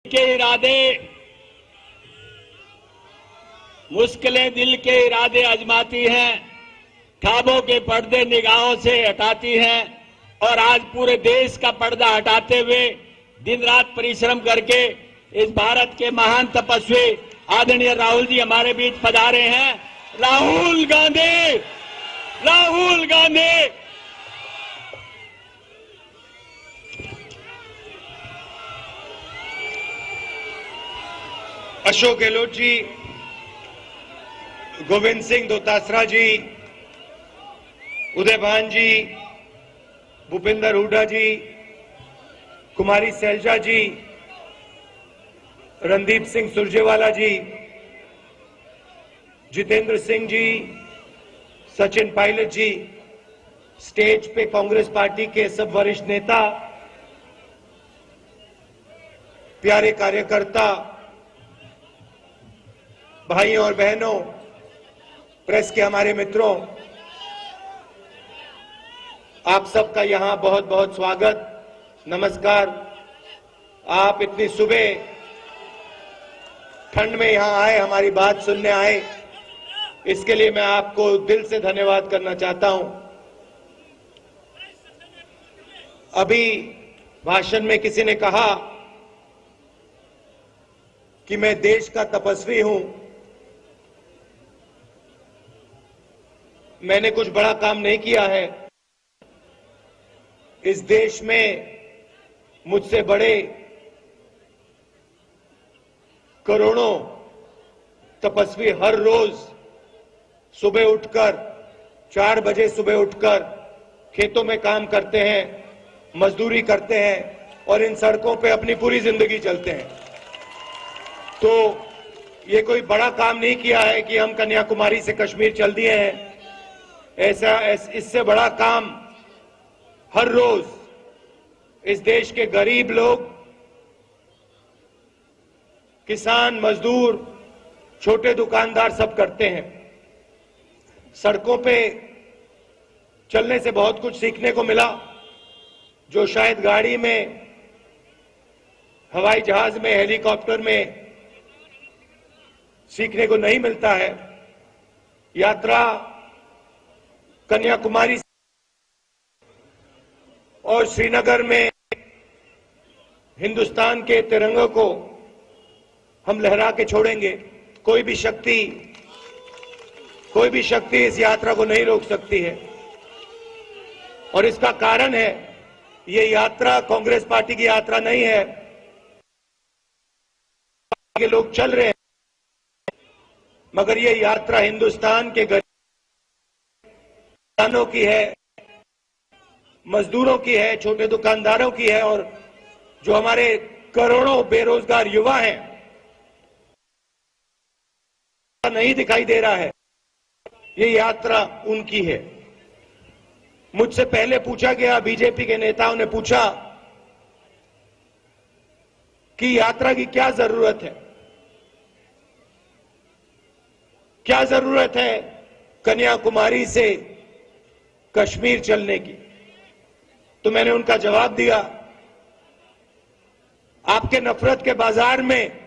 के इरादे, मुश्किलें दिल के इरादे आजमाती हैं, ख्वाबों के पर्दे निगाहों से हटाती हैं और आज पूरे देश का पर्दा हटाते हुए दिन रात परिश्रम करके इस भारत के महान तपस्वी आदरणीय राहुल जी हमारे बीच पधारे हैं। राहुल गांधी, राहुल गांधी। अशोक गहलोत जी, गोविंद सिंह दोतासरा जी, उदय भान जी, भूपिंदर हुड्डा जी, कुमारी सैलजा जी, रणदीप सिंह सुरजेवाला जी, जितेंद्र सिंह जी, सचिन पायलट जी, स्टेज पे कांग्रेस पार्टी के सब वरिष्ठ नेता, प्यारे कार्यकर्ता, भाइयों और बहनों, प्रेस के हमारे मित्रों, आप सबका यहां बहुत बहुत स्वागत, नमस्कार। आप इतनी सुबह ठंड में यहां आए, हमारी बात सुनने आए, इसके लिए मैं आपको दिल से धन्यवाद करना चाहता हूं। अभी भाषण में किसी ने कहा कि मैं देश का तपस्वी हूं। मैंने कुछ बड़ा काम नहीं किया है। इस देश में मुझसे बड़े करोड़ों तपस्वी हर रोज सुबह उठकर 4 बजे सुबह उठकर खेतों में काम करते हैं, मजदूरी करते हैं और इन सड़कों पे अपनी पूरी जिंदगी चलते हैं। तो ये कोई बड़ा काम नहीं किया है कि हम कन्याकुमारी से कश्मीर चल दिए हैं। इससे बड़ा काम हर रोज इस देश के गरीब लोग, किसान, मजदूर, छोटे दुकानदार सब करते हैं। सड़कों पे चलने से बहुत कुछ सीखने को मिला, जो शायद गाड़ी में, हवाई जहाज में, हेलीकॉप्टर में सीखने को नहीं मिलता है। यात्रा कन्याकुमारी और श्रीनगर में हिंदुस्तान के तिरंगे को हम लहरा के छोड़ेंगे। कोई भी शक्ति इस यात्रा को नहीं रोक सकती है। और इसका कारण है, ये यात्रा कांग्रेस पार्टी की यात्रा नहीं है। ये लोग चल रहे हैं, मगर ये यात्रा हिंदुस्तान के गरीब किसानों की है, मजदूरों की है, छोटे दुकानदारों की है और जो हमारे करोड़ों बेरोजगार युवा हैं, नहीं दिखाई दे रहा है, ये यात्रा उनकी है। मुझसे पहले पूछा गया, बीजेपी के नेताओं ने पूछा कि यात्रा की क्या जरूरत है, क्या जरूरत है कन्याकुमारी से कश्मीर चलने की। तो मैंने उनका जवाब दिया, आपके नफरत के बाजार में,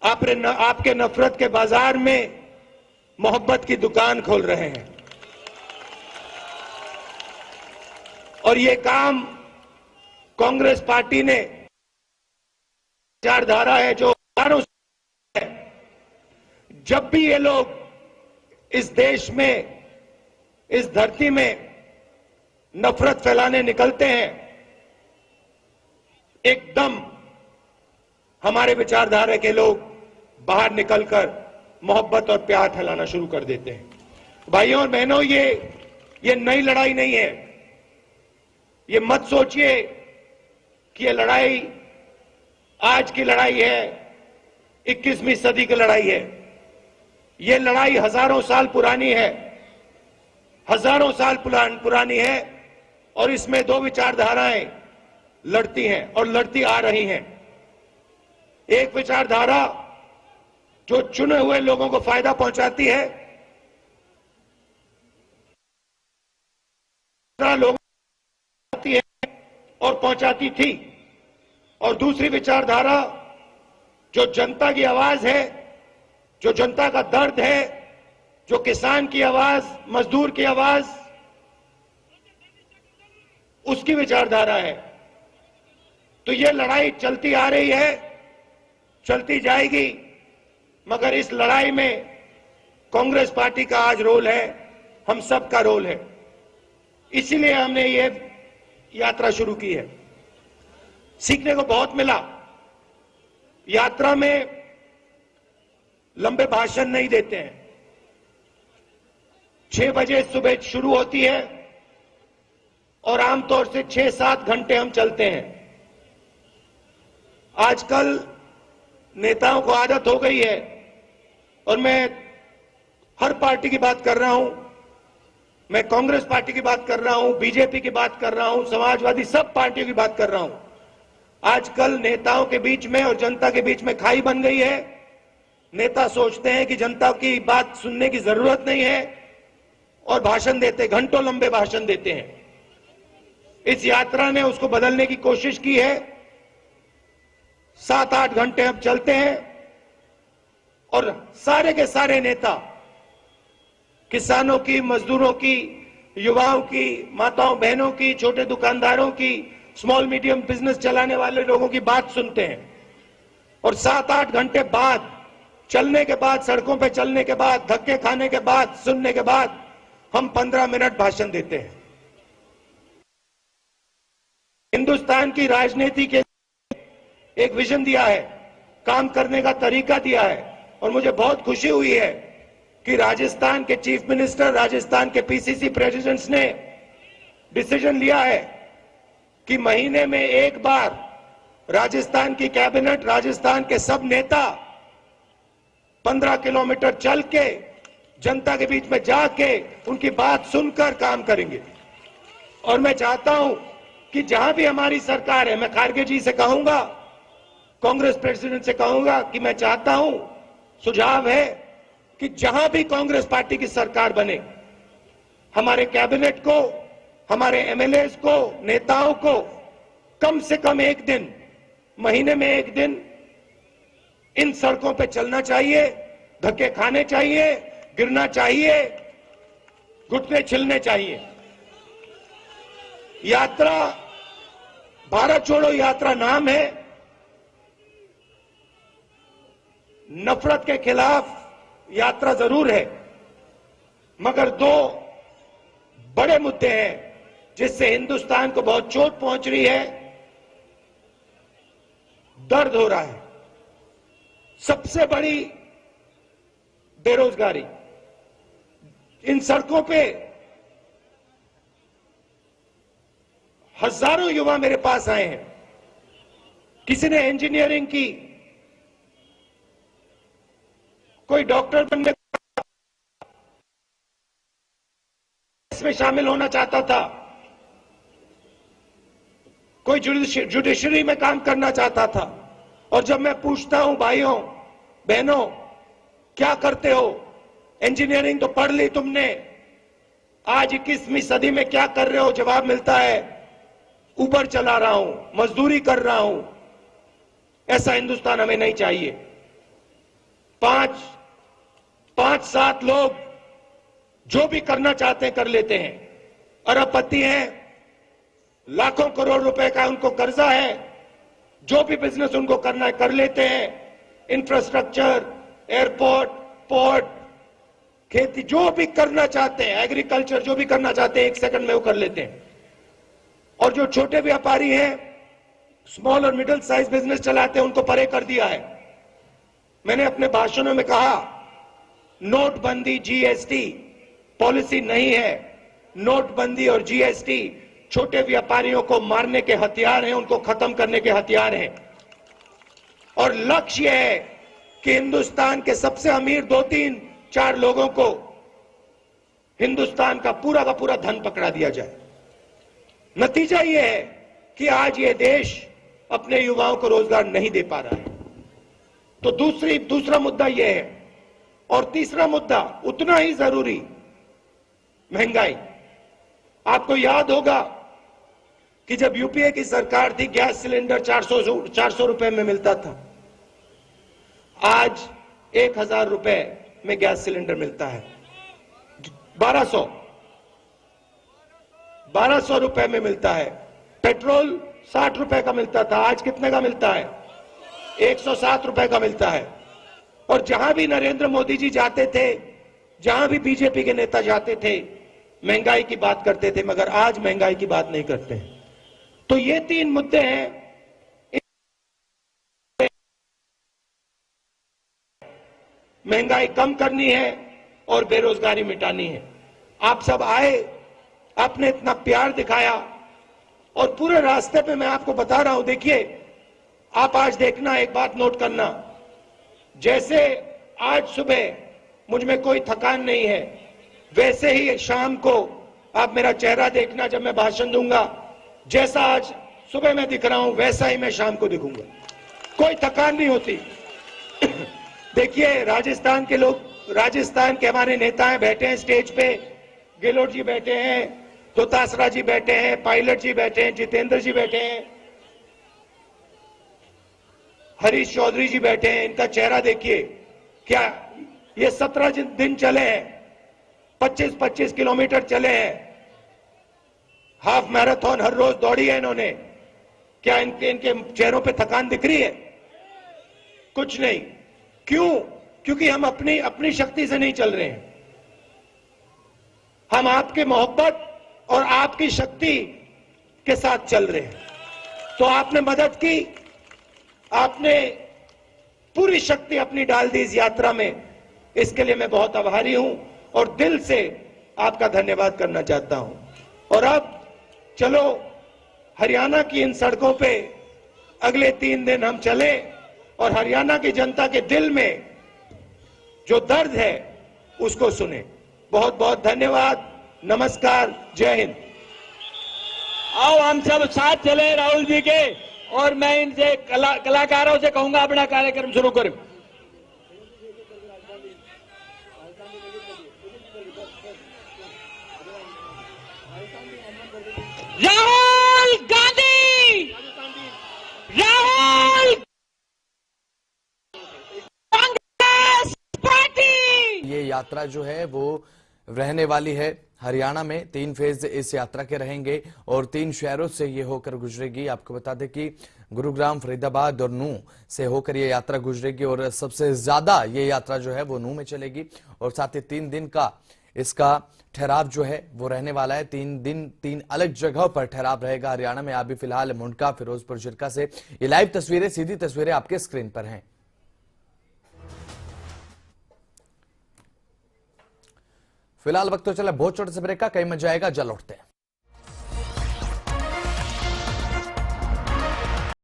आपके नफरत के बाजार में मोहब्बत की दुकान खोल रहे हैं। और ये काम कांग्रेस पार्टी ने, विचारधारा है जो है, जब भी ये लोग इस देश में, इस धरती में नफरत फैलाने निकलते हैं, एकदम हमारे विचारधारा के लोग बाहर निकलकर मोहब्बत और प्यार फैलाना शुरू कर देते हैं। भाइयों और बहनों, ये नई लड़ाई नहीं है। ये मत सोचिए कि ये लड़ाई आज की लड़ाई है, 21वीं सदी की लड़ाई है। ये लड़ाई हजारों साल पुरानी है, हजारों साल पुरानी है और इसमें दो विचारधाराएं लड़ती हैं और लड़ती आ रही हैं। एक विचारधारा जो चुने हुए लोगों को फायदा पहुंचाती है, लोगों को पहुंचाती है और पहुंचाती थी, और दूसरी विचारधारा जो जनता की आवाज है, जो जनता का दर्द है, जो किसान की आवाज, मजदूर की आवाज, उसकी विचारधारा है। तो ये लड़ाई चलती आ रही है, चलती जाएगी, मगर इस लड़ाई में कांग्रेस पार्टी का आज रोल है, हम सब का रोल है। इसीलिए हमने ये यात्रा शुरू की है। सीखने को बहुत मिला। यात्रा में लंबे भाषण नहीं देते हैं। 6 बजे सुबह शुरू होती है और आमतौर से 6-7 घंटे हम चलते हैं। आजकल नेताओं को आदत हो गई है, और मैं हर पार्टी की बात कर रहा हूं, मैं कांग्रेस पार्टी की बात कर रहा हूं, बीजेपी की बात कर रहा हूं, समाजवादी सब पार्टियों की बात कर रहा हूं। आजकल नेताओं के बीच में और जनता के बीच में खाई बन गई है। नेता सोचते हैं कि जनता की बात सुनने की जरूरत नहीं है और भाषण देते, घंटों लंबे भाषण देते हैं। इस यात्रा ने उसको बदलने की कोशिश की है। 7-8 घंटे अब चलते हैं और सारे के सारे नेता, किसानों की, मजदूरों की, युवाओं की, माताओं बहनों की, छोटे दुकानदारों की, स्मॉल मीडियम बिजनेस चलाने वाले लोगों की बात सुनते हैं। और 7-8 घंटे बाद, चलने के बाद, सड़कों पे चलने के बाद, धक्के खाने के बाद, सुनने के बाद, हम 15 मिनट भाषण देते हैं। हिंदुस्तान की राजनीति के एक विजन दिया है, काम करने का तरीका दिया है, और मुझे बहुत खुशी हुई है कि राजस्थान के चीफ मिनिस्टर, राजस्थान के पीसीसी प्रेसिडेंट्स ने डिसीजन लिया है कि महीने में एक बार राजस्थान की कैबिनेट, राजस्थान के सब नेता 15 किलोमीटर चल के जनता के बीच में जाके उनकी बात सुनकर काम करेंगे। और मैं चाहता हूं कि जहां भी हमारी सरकार है, मैं खारगे जी से कहूंगा, कांग्रेस प्रेसिडेंट से कहूंगा कि मैं चाहता हूं, सुझाव है कि जहां भी कांग्रेस पार्टी की सरकार बने, हमारे कैबिनेट को, हमारे एमएलएस को, नेताओं को कम से कम एक दिन, महीने में एक दिन इन सड़कों पे चलना चाहिए, धक्के खाने चाहिए, गिरना चाहिए, घुटने छिलने चाहिए। यात्रा भारत छोड़ो यात्रा नाम है। नफरत के खिलाफ यात्रा जरूर है, मगर 2 बड़े मुद्दे हैं जिससे हिंदुस्तान को बहुत चोट पहुंच रही है, दर्द हो रहा है। सबसे बड़ी बेरोजगारी। इन सड़कों पे हजारों युवा मेरे पास आए हैं। किसी ने इंजीनियरिंग की, कोई डॉक्टर बनने इसमें शामिल होना चाहता था, कोई जुडिशरी में काम करना चाहता था। और जब मैं पूछता हूं, भाइयों बहनों क्या करते हो, इंजीनियरिंग तो पढ़ ली तुमने, आज 21वीं सदी में क्या कर रहे हो, जवाब मिलता है ऊबर चला रहा हूं, मजदूरी कर रहा हूं। ऐसा हिंदुस्तान हमें नहीं चाहिए। 5-7 लोग जो भी करना चाहते हैं कर लेते हैं, अरबपति हैं, लाखों करोड़ रुपए का उनको कर्जा है, जो भी बिजनेस उनको करना है कर लेते हैं। इंफ्रास्ट्रक्चर, एयरपोर्ट, पोर्ट, खेती, जो भी करना चाहते हैं, एग्रीकल्चर, जो भी करना चाहते हैं 1 सेकंड में वो कर लेते हैं। और जो छोटे व्यापारी हैं, स्मॉल और मिडिल साइज बिजनेस चलाते हैं, उनको परे कर दिया है। मैंने अपने भाषणों में कहा, नोटबंदी, जीएसटी पॉलिसी नहीं है। नोटबंदी और जीएसटी छोटे व्यापारियों को मारने के हथियार हैं, उनको खत्म करने के हथियार हैं। और लक्ष्य है कि हिंदुस्तान के सबसे अमीर 2-3-4 लोगों को हिंदुस्तान का पूरा धन पकड़ा दिया जाए। नतीजा यह है कि आज ये देश अपने युवाओं को रोजगार नहीं दे पा रहा है। तो दूसरा मुद्दा यह है। और तीसरा मुद्दा उतना ही जरूरी, महंगाई। आपको याद होगा कि जब यूपीए की सरकार थी गैस सिलेंडर 400 रुपए में मिलता था, आज 1000 रुपए में गैस सिलेंडर मिलता है। 1200 रुपए में मिलता है। पेट्रोल 60 रुपए का मिलता था, आज कितने का मिलता है? 107 रुपए का मिलता है। और जहां भी नरेंद्र मोदी जी जाते थे, जहां भी बीजेपी के नेता जाते थे, महंगाई की बात करते थे, मगर आज महंगाई की बात नहीं करते हैं। तो ये 3 मुद्दे हैं। महंगाई कम करनी है और बेरोजगारी मिटानी है। आप सब आए, आपने इतना प्यार दिखाया और पूरे रास्ते पे मैं आपको बता रहा हूं, देखिए आप आज देखना, एक बात नोट करना, जैसे आज सुबह मुझ में कोई थकान नहीं है, वैसे ही शाम को आप मेरा चेहरा देखना जब मैं भाषण दूंगा। जैसा आज सुबह मैं दिख रहा हूं वैसा ही मैं शाम को दिखूंगा, कोई थकान नहीं होती। देखिए राजस्थान के लोग, राजस्थान के हमारे नेता हैं, बैठे हैं स्टेज पे, गहलोत जी बैठे हैं, दोतासरा जी बैठे हैं, पायलट जी बैठे हैं, जितेंद्र जी बैठे हैं, हरीश चौधरी जी बैठे हैं। इनका चेहरा देखिए, क्या ये 17 दिन चले हैं, 25-25 किलोमीटर चले हैं, हाफ मैराथन हर रोज दौड़ी है इन्होंने। क्या इनके चेहरों पे थकान दिख रही है? कुछ नहीं। क्यों? क्योंकि हम अपनी शक्ति से नहीं चल रहे हैं, हम आपके मोहब्बत और आपकी शक्ति के साथ चल रहे हैं। तो आपने मदद की, आपने पूरी शक्ति अपनी डाल दी इस यात्रा में, इसके लिए मैं बहुत आभारी हूं और दिल से आपका धन्यवाद करना चाहता हूं। और अब चलो हरियाणा की इन सड़कों पे अगले 3 दिन हम चले और हरियाणा की जनता के दिल में जो दर्द है उसको सुने। बहुत बहुत धन्यवाद, नमस्कार, जय हिंद। आओ हम सब साथ चले राहुल जी के, और मैं इनसे कलाकारों से कहूंगा अपना कार्यक्रम शुरू करें। राहुल गांधी, राहुल कांग्रेस पार्टी। ये यात्रा जो है वो रहने वाली है हरियाणा में। 3 फेज इस यात्रा के रहेंगे और 3 शहरों से ये होकर गुजरेगी। आपको बता दें कि गुरुग्राम, फरीदाबाद और नूंह से होकर ये यात्रा गुजरेगी और सबसे ज्यादा ये यात्रा जो है वो नूंह में चलेगी। और साथ ही 3 दिन का इसका ठहराव जो है वो रहने वाला है। 3 दिन 3 अलग जगहों पर ठहराव रहेगा हरियाणा में। अभी फिलहाल मुंडका, फिरोजपुर, जिरका से ये लाइव तस्वीरें, सीधी तस्वीरें आपके स्क्रीन पर हैं। फिलहाल वक्त तो चला बहुत छोटे से ब्रेक का, कहीं मत जाएगा, जल उठते हैं।